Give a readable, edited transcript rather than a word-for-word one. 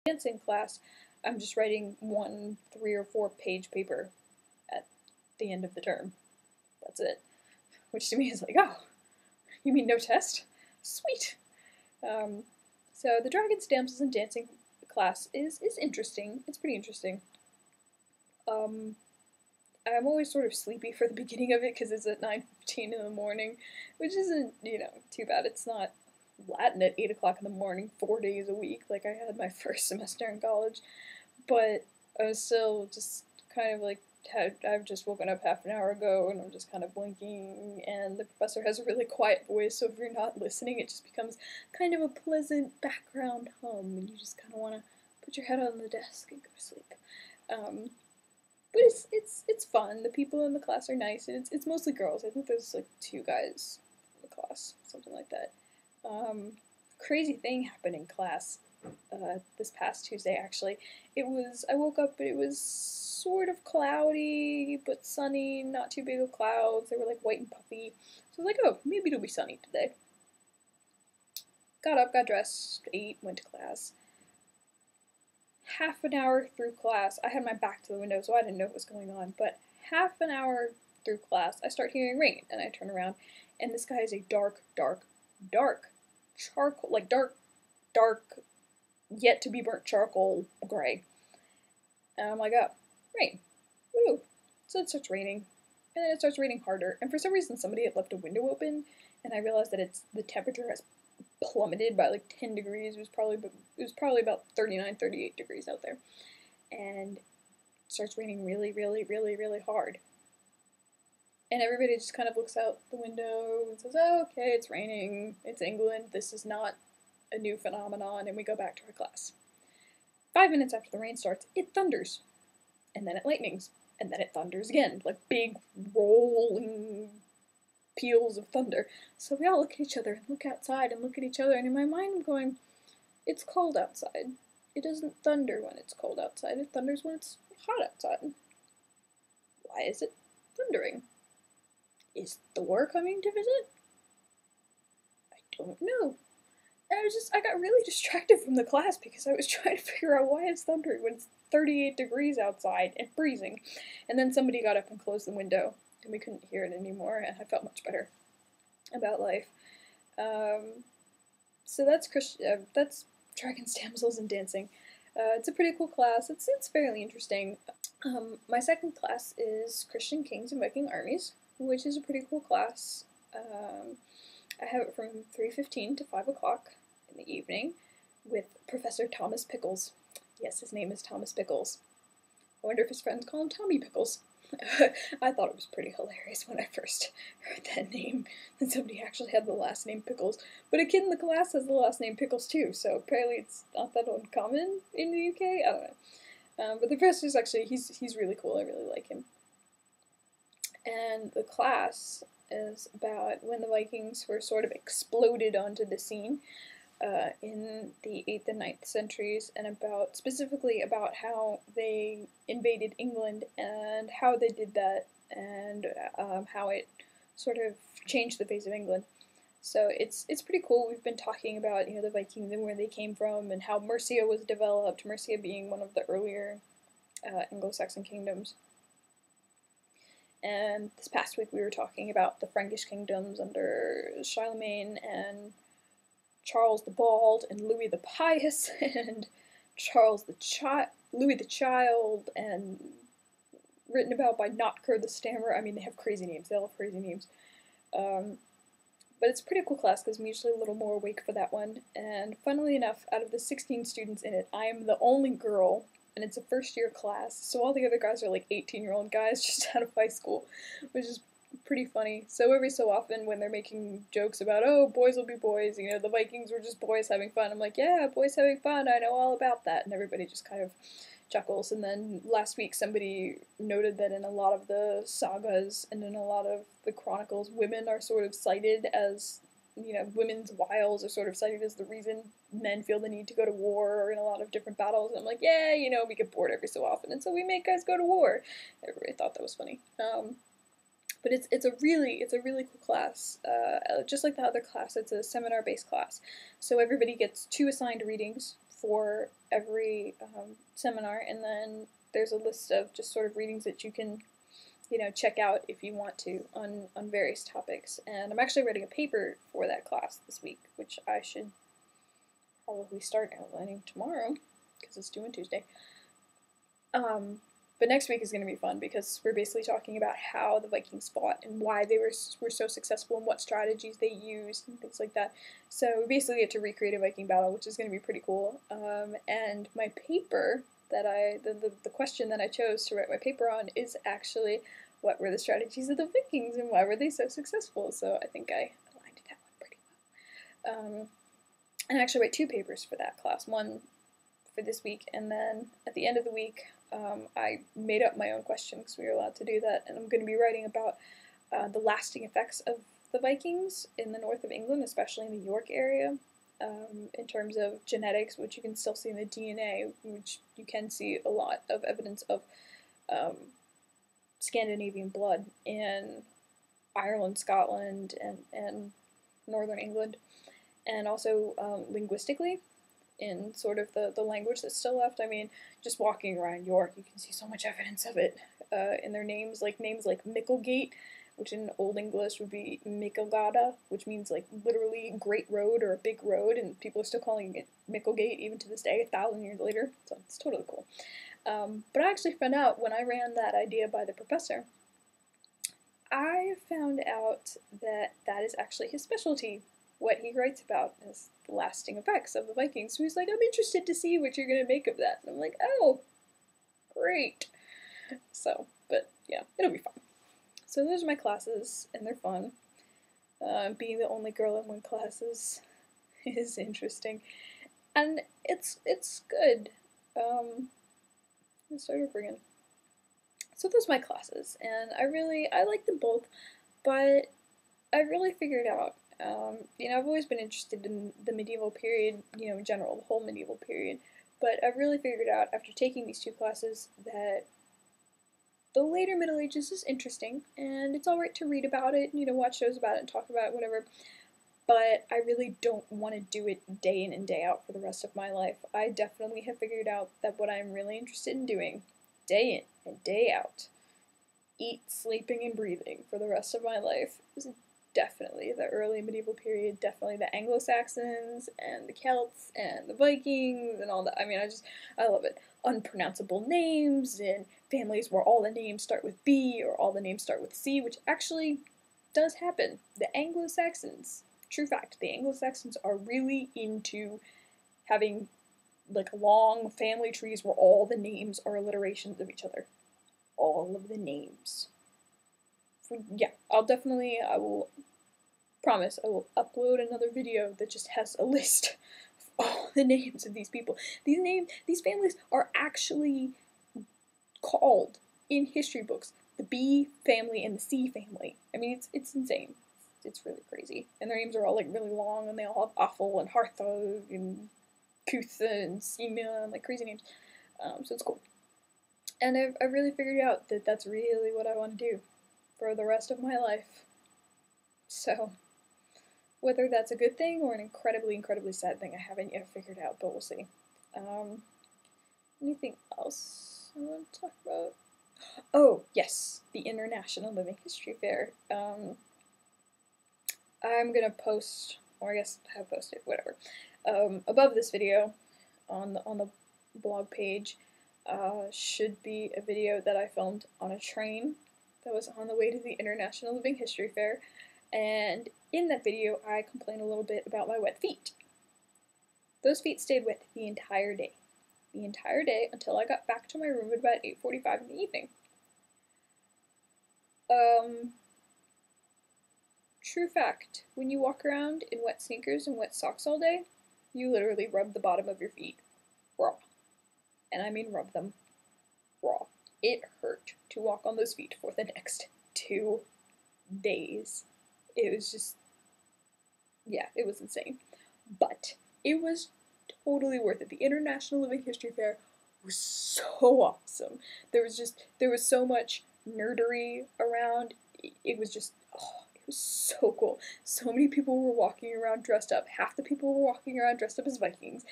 dancing class, I'm just writing one 3 or 4 page paper at the end of the term. That's it. Which to me is like, oh, you mean no test? Sweet. So the Dragons, Damsels, and Dancing class is interesting. It's pretty interesting. I'm always sort of sleepy for the beginning of it because it's at 9:15 in the morning, which isn't, too bad. It's not Latin at 8 o'clock in the morning, 4 days a week, like I had my first semester in college. But I was still just kind of like, I've just woken up half an hour ago and I'm just kind of blinking, and the professor has a really quiet voice, so if you're not listening, it just becomes kind of a pleasant background hum, and you just kind of want to put your head on the desk and go to sleep. But it's fun. The people in the class are nice, and it's mostly girls. I think there's like 2 guys in the class, something like that. Crazy thing happened in class this past Tuesday, actually. I woke up, but it was sort of cloudy, but sunny, not too big of clouds. They were like white and puffy. So I was like, oh, maybe it'll be sunny today. Got up, got dressed, ate, went to class. Half an hour through class, I had my back to the window, so I didn't know what was going on, but half an hour through class, I start hearing rain, and I turn around, and this guy is a dark charcoal, like dark, yet to be burnt charcoal gray. And I'm like, oh, rain. Woo. So it starts raining, and then it starts raining harder, and for some reason somebody had left a window open, and I realized that the temperature has plummeted by like 10 degrees. It was probably about 39, 38 degrees out there. And it starts raining really, really, really, really hard. And everybody just kind of looks out the window and says, oh, okay, it's raining. It's England. This is not a new phenomenon. And we go back to our class. 5 minutes after the rain starts, it thunders. And then it lightnings. And then it thunders again. Like big rolling peals of thunder. So we all look at each other and look outside and look at each other, and in my mind I'm going, it's cold outside. It doesn't thunder when it's cold outside. It thunders when it's hot outside. Why is it thundering? Is Thor coming to visit? I don't know. And I got really distracted from the class because I was trying to figure out why it's thundering when it's 38 degrees outside and freezing. And then somebody got up and closed the window, and we couldn't hear it anymore, and I felt much better about life. So that's Dragons, Damsels, and Dancing. It's a pretty cool class. It's fairly interesting. My second class is Christian Kings and Viking Armies, which is a pretty cool class. I have it from 3:15 to 5 o'clock in the evening with Professor Thomas Pickles. Yes, his name is Thomas Pickles. I wonder if his friends call him Tommy Pickles. I thought it was pretty hilarious when I first heard that name, that somebody actually had the last name Pickles. But a kid in the class has the last name Pickles too, so apparently it's not that uncommon in the UK. I don't know. But the professor's actually, he's really cool. I really like him. And the class is about when the Vikings were sort of exploded onto the scene in the 8th and 9th centuries, and specifically about how they invaded England and how they did that, and how it sort of changed the face of England. So it's pretty cool. We've been talking about the Vikings and where they came from and how Mercia was developed, Mercia being one of the earlier Anglo-Saxon kingdoms. And this past week we were talking about the Frankish kingdoms under Charlemagne and Charles the Bald and Louis the Pious and Louis the Child, and written about by Notker the Stammerer. I mean, they have crazy names. They all have crazy names. But it's a pretty cool class because I'm usually a little more awake for that one. And funnily enough, out of the 16 students in it, I am the only girl, and it's a first-year class, so all the other guys are like 18-year-old guys just out of high school, which is pretty funny. So every so often when they're making jokes about, oh, boys will be boys, the Vikings were just boys having fun, I'm like, yeah, boys having fun, I know all about that, and everybody just kind of chuckles. And then last week somebody noted that in a lot of the sagas and in a lot of the chronicles, women are sort of cited as, women's wiles are sort of cited as the reason men feel the need to go to war or in a lot of different battles. And I'm like, yeah, we get bored every so often, and so we make guys go to war. Everybody thought that was funny. But it's a really cool class. Just like the other class, it's a seminar-based class. So everybody gets 2 assigned readings for every seminar, and then there's a list of just sort of readings that you can, you know, check out if you want to on various topics. And I'm actually writing a paper for that class this week, which I should probably start outlining tomorrow because it's due on Tuesday. But next week is going to be fun because we're basically talking about how the Vikings fought and why they were so successful and what strategies they used and things like that. So we basically get to recreate a Viking battle, which is going to be pretty cool. And my paper that the question that I chose to write my paper on is actually what were the strategies of the Vikings and why were they so successful. So I think I aligned that one pretty well. And I actually write 2 papers for that class, one for this week, and then at the end of the week, I made up my own question because we were allowed to do that, and I'm going to be writing about the lasting effects of the Vikings in the north of England, especially in the York area, in terms of genetics, which you can still see in the DNA, which you can see a lot of evidence of Scandinavian blood in Ireland, Scotland, and northern England, and also linguistically, in sort of the language that's still left. I mean, just walking around York, you can see so much evidence of it in their names like Micklegate, which in Old English would be Micklegada, which means like literally great road or a big road, and people are still calling it Micklegate even to this day, 1,000 years later, so it's totally cool. But I actually found out when I ran that idea by the professor, I found out that that is actually his specialty. What he writes about is the lasting effects of the Vikings. So he's like, I'm interested to see what you're going to make of that. And I'm like, oh, great. So, but yeah, it'll be fun. So those are my classes, and they're fun. Being the only girl in one class is interesting. And it's good. Let's start over again. So those are my classes, and I like them both, but I really figured out, you know, I've always been interested in the medieval period, you know, in general, the whole medieval period, but I've really figured out after taking these 2 classes that the later Middle Ages is interesting, and it's alright to read about it, you know, watch shows about it and talk about it, whatever, but I really don't want to do it day in and day out for the rest of my life. I definitely have figured out that what I'm really interested in doing, day in and day out, eat, sleeping, and breathing for the rest of my life, is definitely the early medieval period, definitely the Anglo-Saxons, and the Celts, and the Vikings, and all that. I mean, I love it. Unpronounceable names, and families where all the names start with B, or all the names start with C, which actually does happen. The Anglo-Saxons, true fact, the Anglo-Saxons are really into having, like, long family trees where all the names are alliterations of each other. All of the names. Yeah, I will promise, I will upload another video that just has a list of all the names of these people. These families are actually called in history books the B family and the C family. I mean, it's insane. It's really crazy. And their names are all like really long, and they all have Awful and Harthog and Kutha and Sima and like crazy names. So it's cool. And I've really figured out that that's really what I want to do for the rest of my life. So, whether that's a good thing or an incredibly, incredibly sad thing, I haven't yet figured out, but we'll see. Anything else I want to talk about? Oh, yes, the International Living History Fair. I'm gonna post, or I guess I have posted, whatever, above this video on the blog page should be a video that I filmed on a train that was on the way to the International Living History Fair, and in that video I complain a little bit about my wet feet. Those feet stayed wet the entire day. The entire day until I got back to my room at about 8:45 in the evening. True fact, when you walk around in wet sneakers and wet socks all day, you literally rub the bottom of your feet raw. And I mean rub them raw. It hurt to walk on those feet for the next 2 days. It was just, yeah, it was insane. But it was totally worth it. The International Living History Fair was so awesome. There was so much nerdery around. It was just, oh, it was so cool. So many people were walking around dressed up. Half the people were walking around dressed up as Vikings.